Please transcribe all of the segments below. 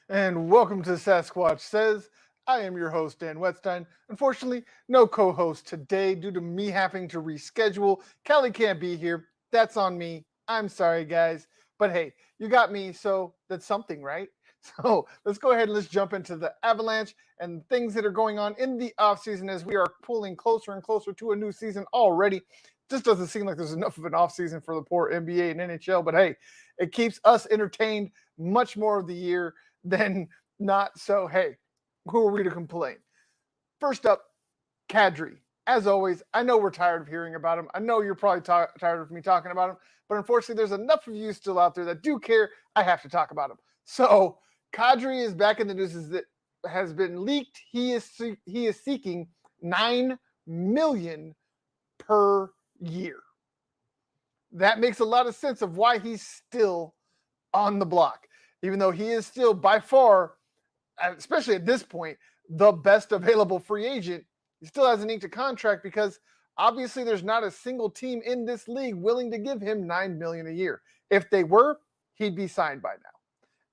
And welcome to Sasquatch Says. I am your host, Dan Wetstein. Unfortunately, no co-host today due to me having to reschedule. Callie can't be here. That's on me. I'm sorry, guys. But hey, you got me, so that's something, right? So let's go ahead and let's jump into the Avalanche and things that are going on in the offseason as we are pulling closer and closer to a new season already. Just doesn't seem like there's enough of an offseason for the poor NBA and NHL, but hey, it keeps us entertained much more of the year than not. So, hey, who are we to complain? First up, Kadri. As always, I know we're tired of hearing about him. I know you're probably tired of me talking about him, but unfortunately, there's enough of you still out there that do care. I have to talk about him. So, Kadri is back in the news. That has been leaked. He is seeking $9 million per year. That makes a lot of sense of why he's still on the block, even though he is still by far, especially at this point, the best available free agent. He still hasn't inked a contract because obviously there's not a single team in this league willing to give him $9 million a year. If they were, he'd be signed by now.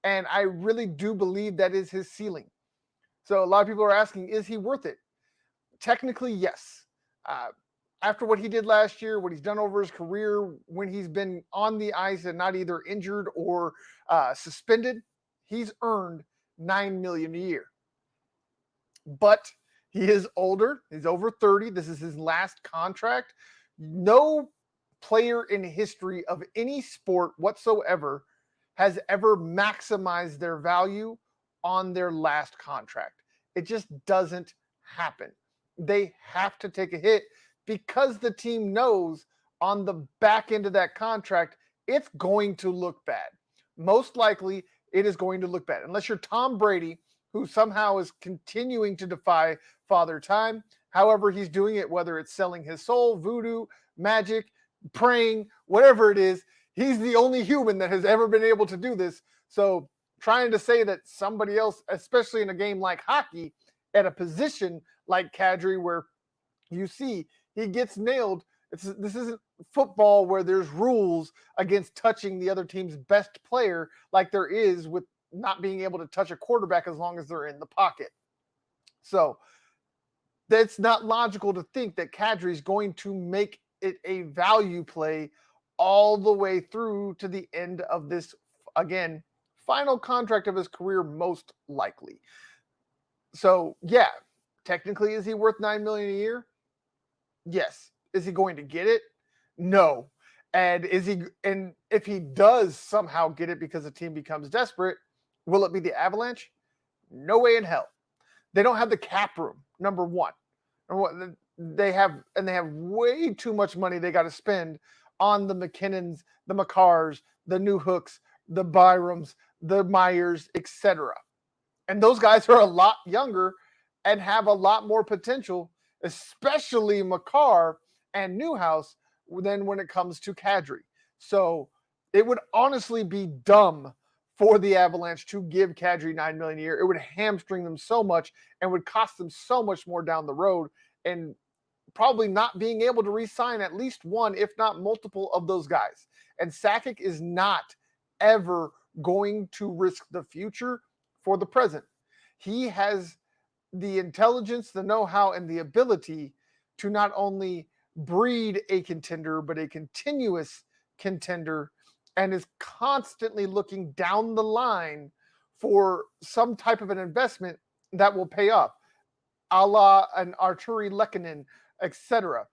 And I really do believe that is his ceiling. So a lot of people are asking, is he worth it? Technically, yes. After what he did last year, what he's done over his career, when he's been on the ice and not either injured or suspended, he's earned $9 million a year. But he is older. He's over 30. This is his last contract. No player in history of any sport whatsoever has ever maximized their value on their last contract. It just doesn't happen. They have to take a hit because the team knows on the back end of that contract, it's going to look bad. Most likely, it is going to look bad. Unless you're Tom Brady, who somehow is continuing to defy Father Time. However he's doing it, whether it's selling his soul, voodoo, magic, praying, whatever it is, he's the only human that has ever been able to do this. So trying to say that somebody else, especially in a game like hockey, at a position like Kadri, where you see he gets nailed. This isn't football where there's rules against touching the other team's best player like there is with not being able to touch a quarterback as long as they're in the pocket. So that's not logical to think that Kadri is going to make it a value play all the way through to the end of this, again, final contract of his career, most likely. So, yeah, technically, is he worth $9 million a year? Yes. Is he going to get it? No. And if he does somehow get it because the team becomes desperate, will it be the Avalanche? No way in hell. They don't have the cap room, number one. They have way too much money they got to spend on the McKinnons, the Makars, the New Hooks, the Byrams, the Myers, etc. And those guys are a lot younger and have a lot more potential, especially Makar and Newhouse, than when it comes to Kadri. So it would honestly be dumb for the Avalanche to give Kadri $9 million a year. It would hamstring them so much and would cost them so much more down the road, and probably not being able to re-sign at least one, if not multiple, of those guys. And Sakic is not ever going to risk the future for the present. He has the intelligence, the know-how, and the ability to not only breed a contender, but a continuous contender, and is constantly looking down the line for some type of an investment that will pay off, a la an Arturi Lehkonen, etc.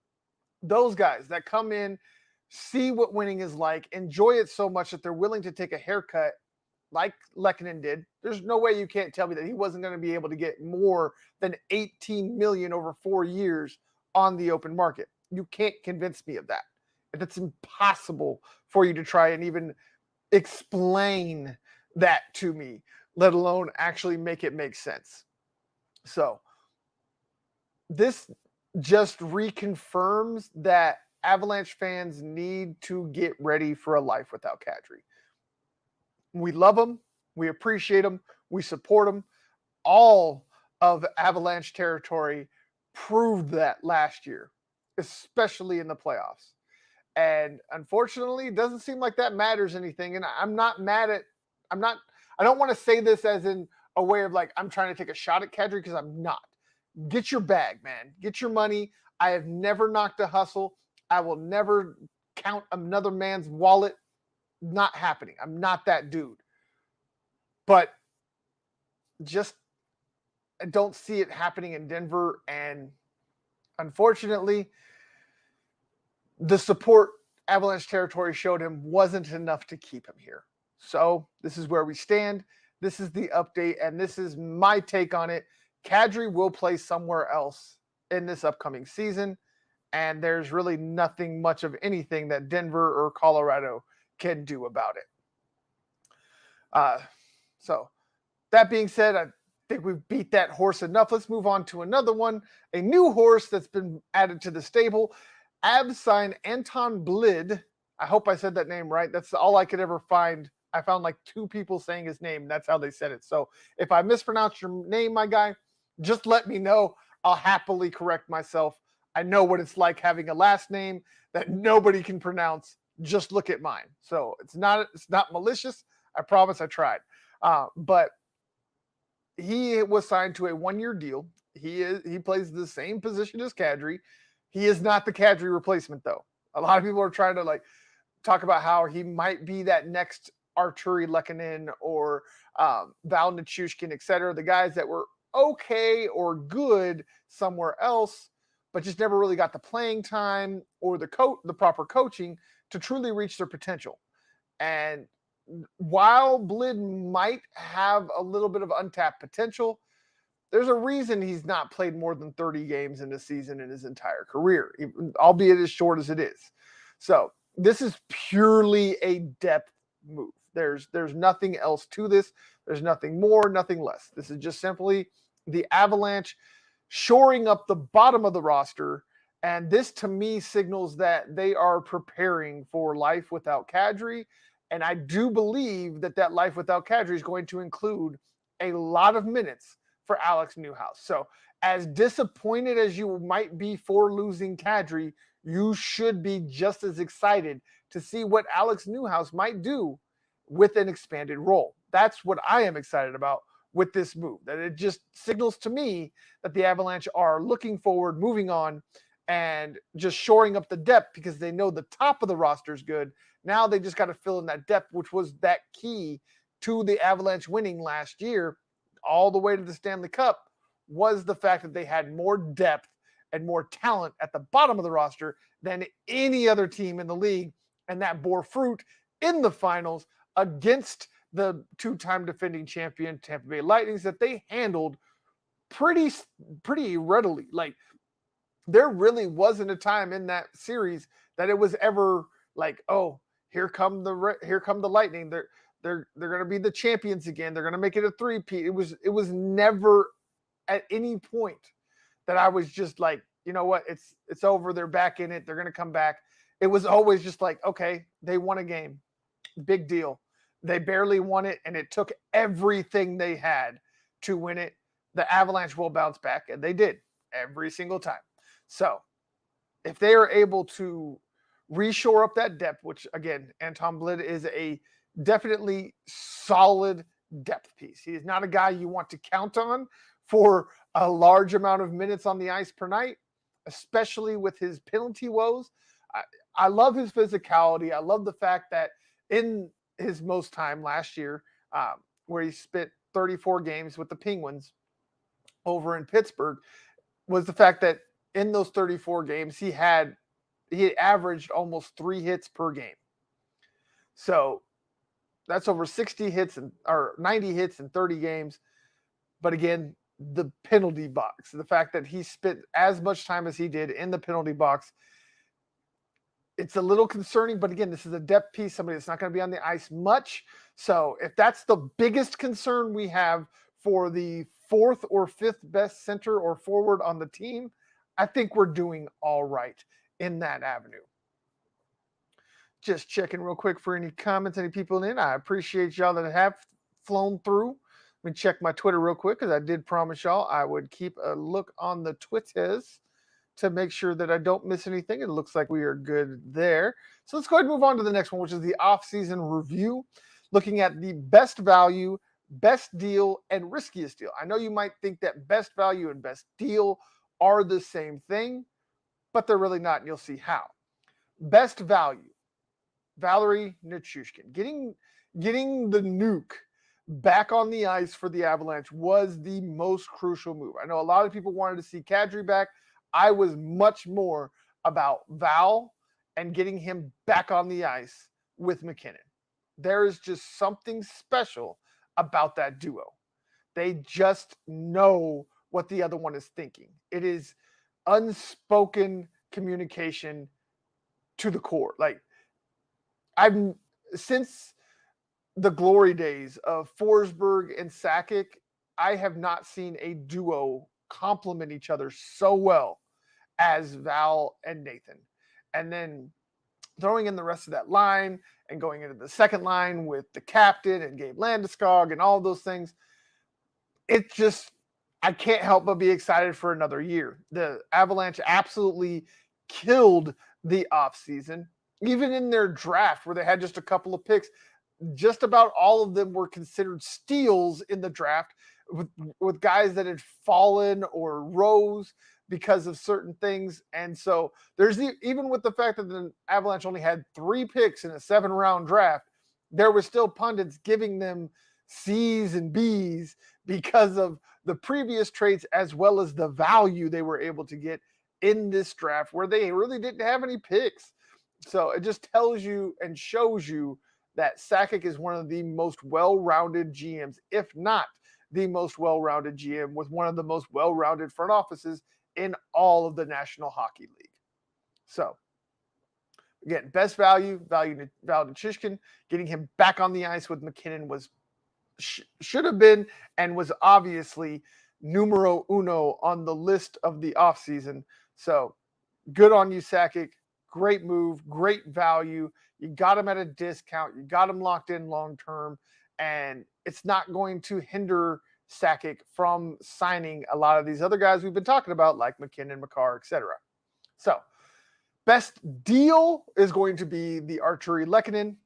Those guys that come in, see what winning is like, enjoy it so much that they're willing to take a haircut like Lehkonen did. There's no way you can't tell me that he wasn't going to be able to get more than 18 million over 4 years on the open market. You can't convince me of that. It's impossible for you to try and even explain that to me, let alone actually make it make sense. So this just reconfirms that Avalanche fans need to get ready for a life without Kadri. We love him. We appreciate him. We support him. All of Avalanche territory proved that last year, especially in the playoffs. And unfortunately, it doesn't seem like that matters anything. And I'm not mad at, I don't want to say this as in a way of like, I'm trying to take a shot at Kadri, because I'm not. Get your bag, man. Get your money. I have never knocked a hustle. I will never count another man's wallet. Not happening. I'm not that dude. But just I don't see it happening in Denver. And unfortunately, the support Avalanche territory showed him wasn't enough to keep him here. So this is where we stand. This is the update, and this is my take on it. Kadri will play somewhere else in this upcoming season, and there's really nothing much of anything that Denver or Colorado can do about it. So that being said, I think we've beat that horse enough. Let's move on to another one, a new horse that's been added to the stable. Avs signed Anton Blid. I hope I said that name right. That's all I could ever find. I found like 2 people saying his name. That's how they said it. So if I mispronounced your name, my guy, just let me know. I'll happily correct myself. I know what it's like having a last name that nobody can pronounce. Just look at mine. So it's not malicious. I promise I tried. But he was signed to a 1-year deal. He plays the same position as Kadri. He is not the Kadri replacement, though. A lot of people are trying to like talk about how he might be that next Arturi Lehkonen or Val Nichushkin, etc. The guys that were okay or good somewhere else, but just never really got the playing time or the proper coaching to truly reach their potential. And while Blid might have a little bit of untapped potential, there's a reason he's not played more than 30 games in a season in his entire career, albeit as short as it is. So this is purely a depth move. There's nothing else to this. There's nothing more, nothing less. This is just simply the Avalanche shoring up the bottom of the roster. And this, to me, signals that they are preparing for life without Kadri. And I do believe that life without Kadri is going to include a lot of minutes for Alex Newhouse. So as disappointed as you might be for losing Kadri, you should be just as excited to see what Alex Newhouse might do with an expanded role. That's what I am excited about with this move. That it just signals to me that the Avalanche are looking forward, moving on, and just shoring up the depth because they know the top of the roster is good. Now they just got to fill in that depth, which was that key to the Avalanche winning last year all the way to the Stanley Cup, was the fact that they had more depth and more talent at the bottom of the roster than any other team in the league. And that bore fruit in the finals against the 2-time defending champion Tampa Bay Lightning that they handled pretty readily. Like, there really wasn't a time in that series that it was ever like, oh, here come the Lightning. They're going to be the champions again. They're going to make it a three-peat. It was never at any point that I was just like, you know what, it's over. They're back in it. They're going to come back. It was always just like, okay, they won a game. Big deal. They barely won it, and it took everything they had to win it. The Avalanche will bounce back, and they did every single time. So if they are able to reshore up that depth, which, again, Anton Blid is a definitely solid depth piece. He is not a guy you want to count on for a large amount of minutes on the ice per night, especially with his penalty woes. I love his physicality. I love the fact that in his most time last year, where he spent 34 games with the Penguins over in Pittsburgh, was the fact that in those 34 games, he averaged almost 3 hits per game. So that's over 60 hits or 90 hits in 30 games. But again, the penalty box, the fact that he spent as much time as he did in the penalty box, it's a little concerning. But again, this is a depth piece, somebody that's not going to be on the ice much. So if that's the biggest concern we have for the 4th or 5th best center or forward on the team, I think we're doing all right in that avenue. Just checking real quick for any comments, any people in. I appreciate y'all that have flown through. Let me check my Twitter real quick, because I did promise y'all I would keep a look on the Twitters to make sure that I don't miss anything. It looks like we are good there. So let's go ahead and move on to the next one, which is the off-season review, looking at the best value, best deal, and riskiest deal. I know you might think that best value and best deal are the same thing, but they're really not, and you'll see how. Best value, Valeri Nichushkin. Getting the nuke back on the ice for the Avalanche was the most crucial move. I know a lot of people wanted to see Kadri back. I was much more about Val and getting him back on the ice with McKinnon. There is just something special about that duo. They just know what the other one is thinking. It is unspoken communication to the core. Like, since the glory days of Forsberg and Sakic, I have not seen a duo complement each other so well as Val and Nathan. And then throwing in the rest of that line and going into the second line with the captain and Gabe Landeskog and all those things, it just, I can't help but be excited for another year. The Avalanche absolutely killed the offseason. Even in their draft, where they had just a couple of picks, just about all of them were considered steals in the draft, with guys that had fallen or rose because of certain things. And so there's even with the fact that the Avalanche only had 3 picks in a 7-round draft, there were still pundits giving them C's and B's because of the previous traits as well as the value they were able to get in this draft, where they really didn't have any picks. So it just tells you and shows you that Sakic is one of the most well-rounded GMs, if not the most well-rounded GM, with one of the most well-rounded front offices in all of the National Hockey League. So, again, best value Val Nichushkin. Getting him back on the ice with McKinnon was should have been and was obviously numero uno on the list of the offseason. So, good on you, Sakic. Great move, great value. You got him at a discount. You got him locked in long-term. And it's not going to hinder Sakic from signing a lot of these other guys we've been talking about, like McKinnon, Makar, etc. So, best deal is going to be the Arturi Lehkonen.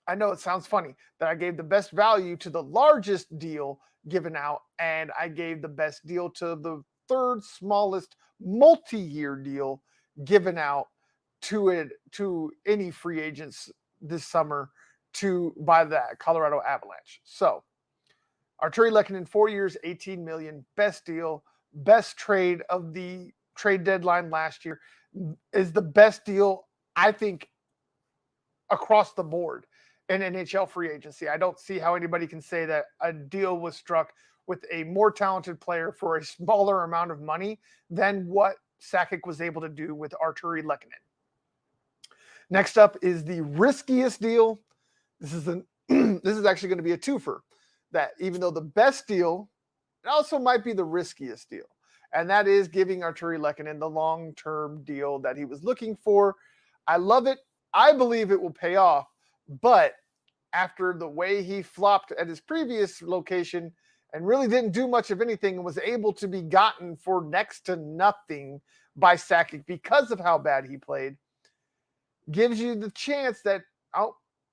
I know it sounds funny that I gave the best value to the largest deal given out, and I gave the best deal to the third smallest multi-year deal given out to any free agents this summer by the Colorado Avalanche. So, Arturi Lehkonen, 4 years, $18 million, best deal, best trade of the trade deadline last year, is the best deal, I think, across the board in NHL free agency. I don't see how anybody can say that a deal was struck with a more talented player for a smaller amount of money than what Sakic was able to do with Arturi Lehkonen. Next up is the riskiest deal. This is actually going to be a twofer. That even though the best deal, it also might be the riskiest deal. And that is giving Arturi Lehkonen the long-term deal that he was looking for. I love it. I believe it will pay off. But after the way he flopped at his previous location and really didn't do much of anything and was able to be gotten for next to nothing by Sakic because of how bad he played, gives you the chance that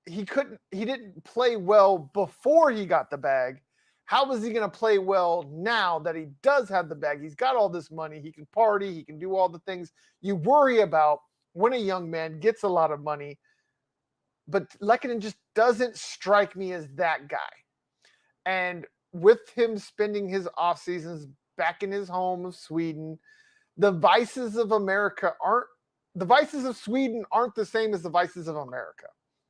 he didn't play well before he got the bag. How is he going to play well now that he does have the bag? He's got all this money. He can party. He can do all the things you worry about when a young man gets a lot of money. But Lehkonen just doesn't strike me as that guy. And with him spending his off seasons back in his home of Sweden, the vices of Sweden aren't the same as the vices of America.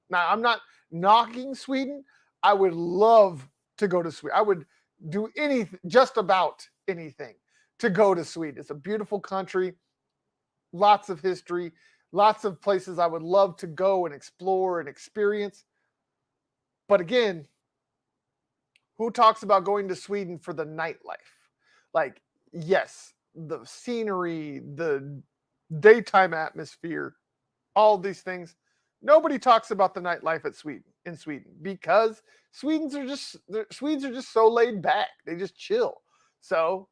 Now, I'm not knocking Sweden. I would love to go to Sweden. I would do anything, just about anything, to go to Sweden. It's a beautiful country, lots of history, lots of places I would love to go and explore and experience. But again, who talks about going to Sweden for the nightlife? Like, yes, the scenery, the daytime atmosphere, all these things. Nobody talks about the nightlife in Sweden because Swedes are just so laid back. They just chill. So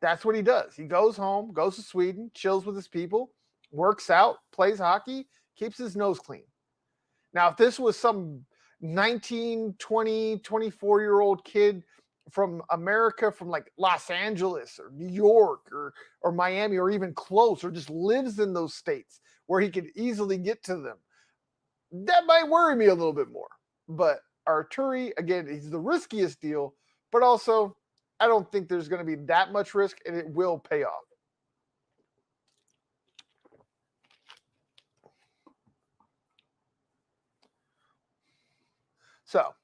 that's what he does. He goes home, goes to Sweden, chills with his people, works out, plays hockey, keeps his nose clean. Now, if this was some 19, 20, 24-year-old kid from America, from like Los Angeles or New York or Miami or even close, or just lives in those states where he could easily get to them, that might worry me a little bit more. But Arturi, again, he's the riskiest deal, but also I don't think there's going to be that much risk, and it will pay off. So,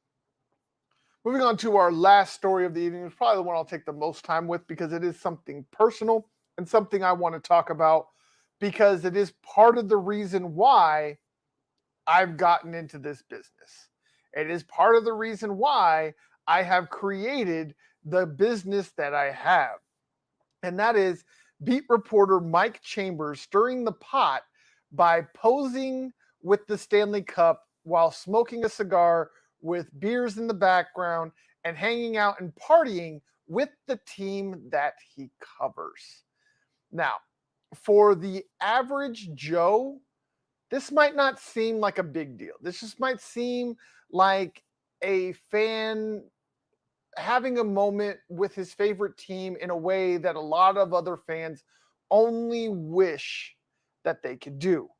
moving on to our last story of the evening, it's probably the one I'll take the most time with because it is something personal and something I want to talk about because it is part of the reason why I've gotten into this business. It is part of the reason why I have created the business that I have. And that is beat reporter Mike Chambers stirring the pot by posing with the Stanley Cup while smoking a cigar with beers in the background and hanging out and partying with the team that he covers. Now, for the average Joe, this might not seem like a big deal. This just might seem like a fan having a moment with his favorite team in a way that a lot of other fans only wish that they could do.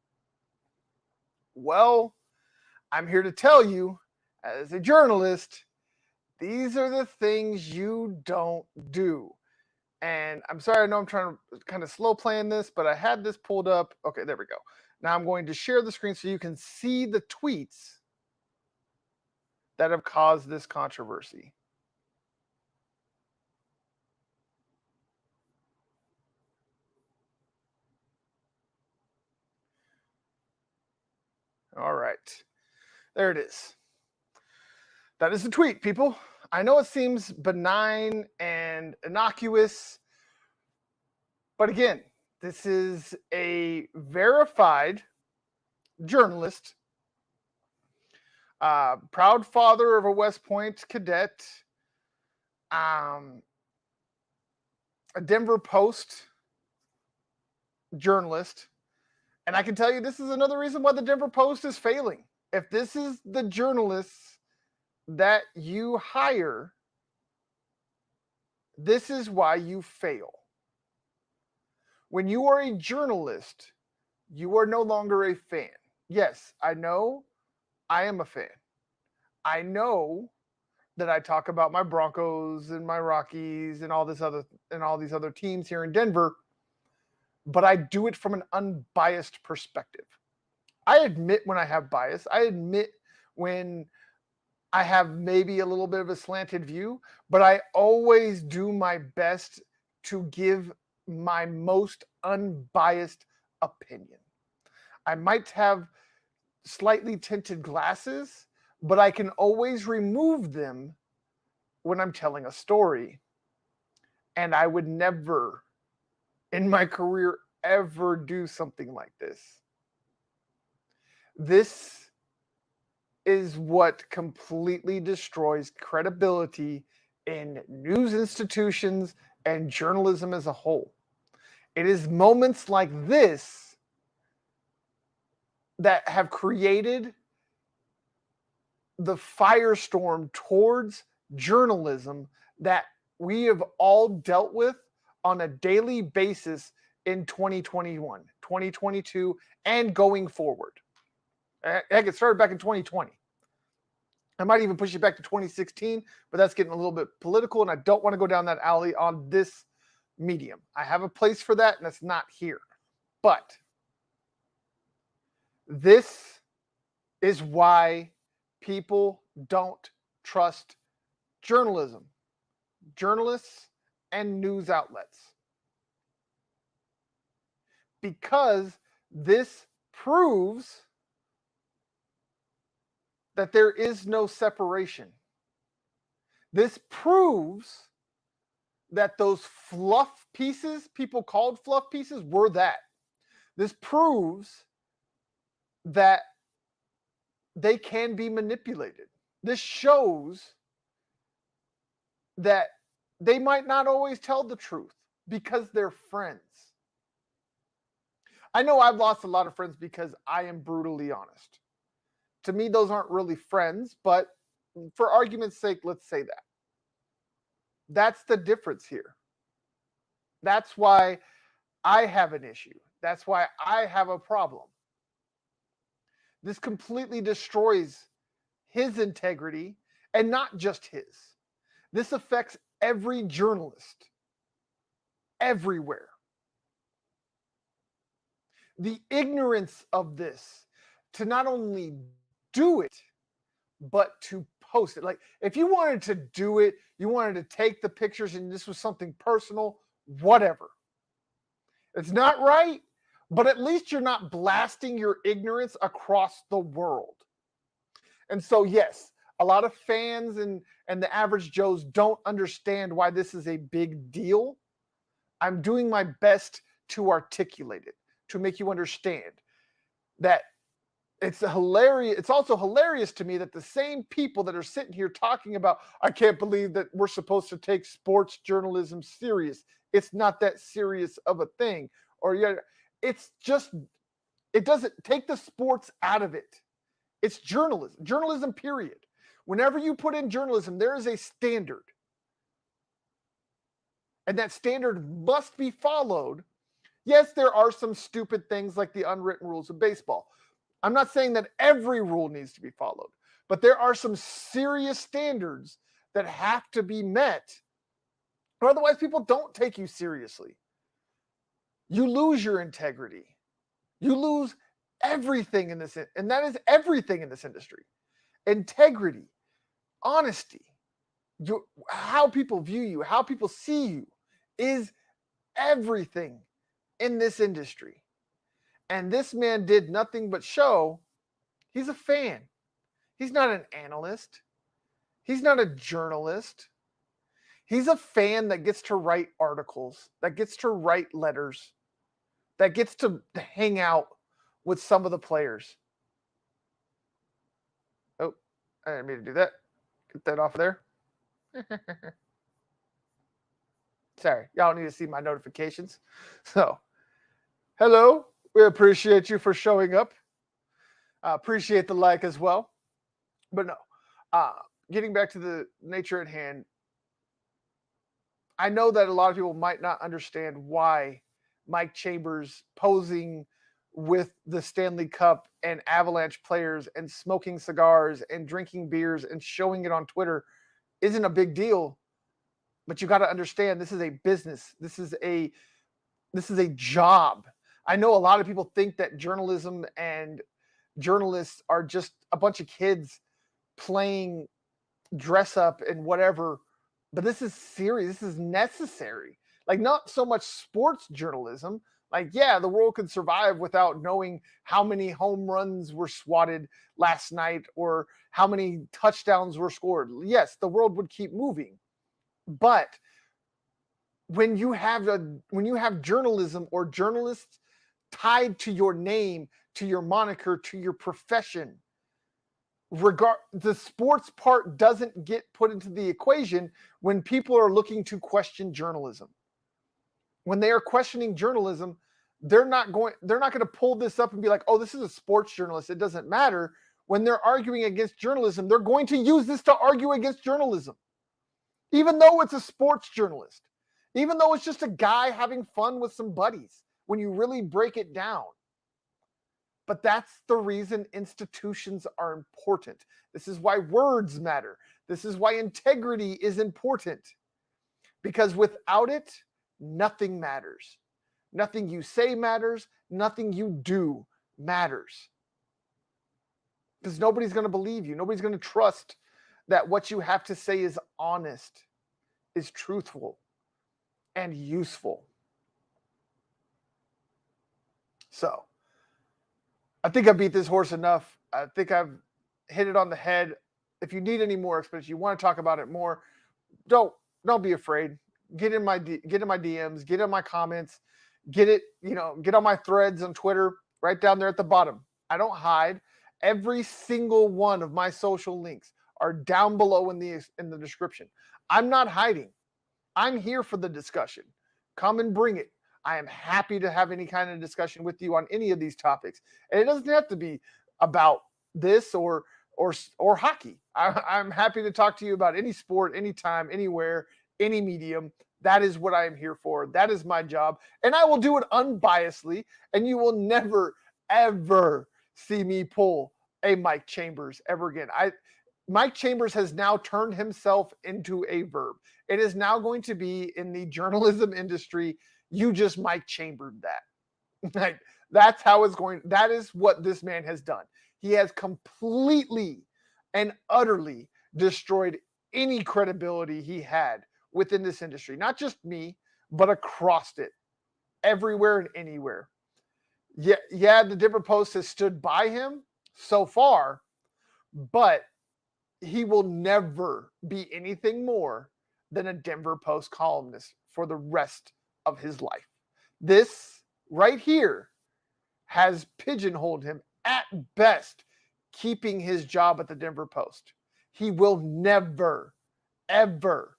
Well, I'm here to tell you, as a journalist, these are the things you don't do. And I'm sorry, I know I'm trying to kind of slow playing this, but I had this pulled up. Okay, there we go. Now I'm going to share the screen so you can see the tweets that have caused this controversy. All right. There it is. That is the tweet, people. I know it seems benign and innocuous, but again, this is a verified journalist, proud father of a West Point cadet, a Denver Post journalist. And I can tell you this is another reason why the Denver Post is failing. If this is the journalists that you hire, this is why you fail. When you are a journalist, you are no longer a fan. Yes, I know I am a fan. I know that I talk about my Broncos and my Rockies and all these other teams here in Denver, but I do it from an unbiased perspective. I admit when I have bias. I admit when I have maybe a little bit of a slanted view, but I always do my best to give my most unbiased opinion. I might have slightly tinted glasses, but I can always remove them when I'm telling a story. And I would never in my career ever do something like this. This is what completely destroys credibility in news institutions and journalism as a whole. It is moments like this that have created the firestorm towards journalism that we have all dealt with on a daily basis in 2021, 2022, and going forward. Heck, it started back in 2020. I might even push it back to 2016, but that's getting a little bit political, and I don't want to go down that alley on this medium. I have a place for that, and it's not here. But this is why people don't trust journalism, journalists, and news outlets. Because this proves that there is no separation. This proves that those fluff pieces, people called fluff pieces, were that. This proves that they can be manipulated. This shows that they might not always tell the truth because they're friends. I know I've lost a lot of friends because I am brutally honest. To me, those aren't really friends, but for argument's sake, let's say that. That's the difference here. That's why I have an issue. That's why I have a problem. This completely destroys his integrity, and not just his. This affects every journalist, everywhere. The ignorance of this, to not only do it, but to post it. Like, if you wanted to do it, you wanted to take the pictures and this was something personal, whatever. It's not right, but at least you're not blasting your ignorance across the world. And so, yes, a lot of fans and the average Joes don't understand why this is a big deal. I'm doing my best to articulate it, to make you understand that it's hilarious. It's also hilarious to me that the same people that are sitting here talking about, I can't believe that we're supposed to take sports journalism serious. It's not that serious of a thing. Or yeah, it's just, it doesn't take the sports out of it. It's journalism, period. Whenever you put in journalism, there is a standard. And that standard must be followed. Yes, there are some stupid things like the unwritten rules of baseball. I'm not saying that every rule needs to be followed, but there are some serious standards that have to be met, or otherwise people don't take you seriously. You lose your integrity. You lose everything in this, and that is everything in this industry. Integrity, honesty, how people view you, how people see you is everything in this industry. And this man did nothing but show he's a fan. He's not an analyst. He's not a journalist. He's a fan that gets to write articles, that gets to write letters, that gets to hang out with some of the players. Oh, I didn't mean to do that. Get that off there. Sorry, y'all don't need to see my notifications. So, hello. We appreciate you for showing up. Appreciate the like as well. But no, getting back to the nature at hand, I know that a lot of people might not understand why Mike Chambers posing with the Stanley Cup and Avalanche players and smoking cigars and drinking beers and showing it on Twitter isn't a big deal. But you got to understand, this is a business. This is a job. I know a lot of people think that journalism and journalists are just a bunch of kids playing dress up and whatever, but this is serious. This is necessary. Like, not so much sports journalism. Like, yeah, the world could survive without knowing how many home runs were swatted last night or how many touchdowns were scored. Yes, the world would keep moving. But when you have journalism or journalists tied to your name, to your moniker, to your profession, the sports part doesn't get put into the equation when people are looking to question journalism. When they are questioning journalism, they're not going to pull this up and be like, oh, this is a sports journalist, it doesn't matter. When they're arguing against journalism, they're going to use this to argue against journalism. Even though it's a sports journalist, even though it's just a guy having fun with some buddies, when you really break it down. But that's the reason institutions are important. This is why words matter. This is why integrity is important. Because without it, nothing matters. Nothing you say matters. Nothing you do matters. Because nobody's going to believe you. Nobody's going to trust that what you have to say is honest, is truthful, and useful. So, I think I beat this horse enough. I think I've hit it on the head. If you need any more explanation, you want to talk about it more, don't be afraid. Get in my DMs, get in my comments, get on my threads on Twitter, right down there at the bottom. I don't hide. Every single one of my social links are down below in the description. I'm not hiding. I'm here for the discussion. Come and bring it. I am happy to have any kind of discussion with you on any of these topics. And it doesn't have to be about this or hockey. I'm happy to talk to you about any sport, anytime, anywhere, any medium. That is what I am here for. That is my job. And I will do it unbiasedly. And you will never, ever see me pull a Mike Chambers ever again. Mike Chambers has now turned himself into a verb. It is now going to be in the journalism industry. You just Mike Chambered that. Like, that's how it's going. That is what this man has done. He has completely and utterly destroyed any credibility he had within this industry. Not just me, but across it. Everywhere and anywhere. Yeah, the Denver Post has stood by him so far, but he will never be anything more than a Denver Post columnist for the rest of his life. This right here has pigeonholed him at best, keeping his job at the Denver Post. He will never, ever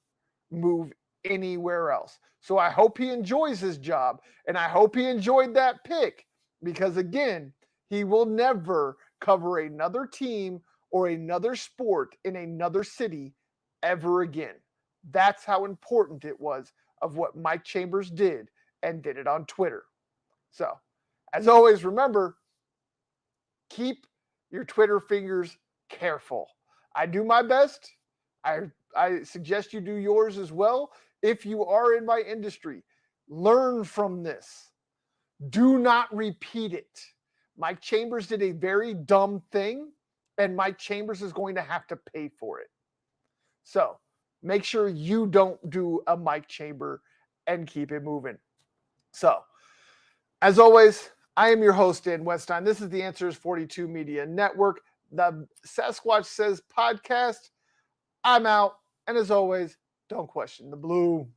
move anywhere else. So I hope he enjoys his job, and I hope he enjoyed that pick, because again, he will never cover another team or another sport in another city ever again. That's how important it was of what Mike Chambers did, and did it on Twitter. So, as always, remember, keep your Twitter fingers careful. I do my best. I suggest you do yours as well. If you are in my industry, learn from this. Do not repeat it. Mike Chambers did a very dumb thing, and Mike Chambers is going to have to pay for it. So make sure you don't do a Mike Chamber, and keep it moving. So, as always, I am your host, Dan Weststein. This is the Answers 42 Media Network, the Sasquatch Says podcast. I'm out. And as always, don't question the blue.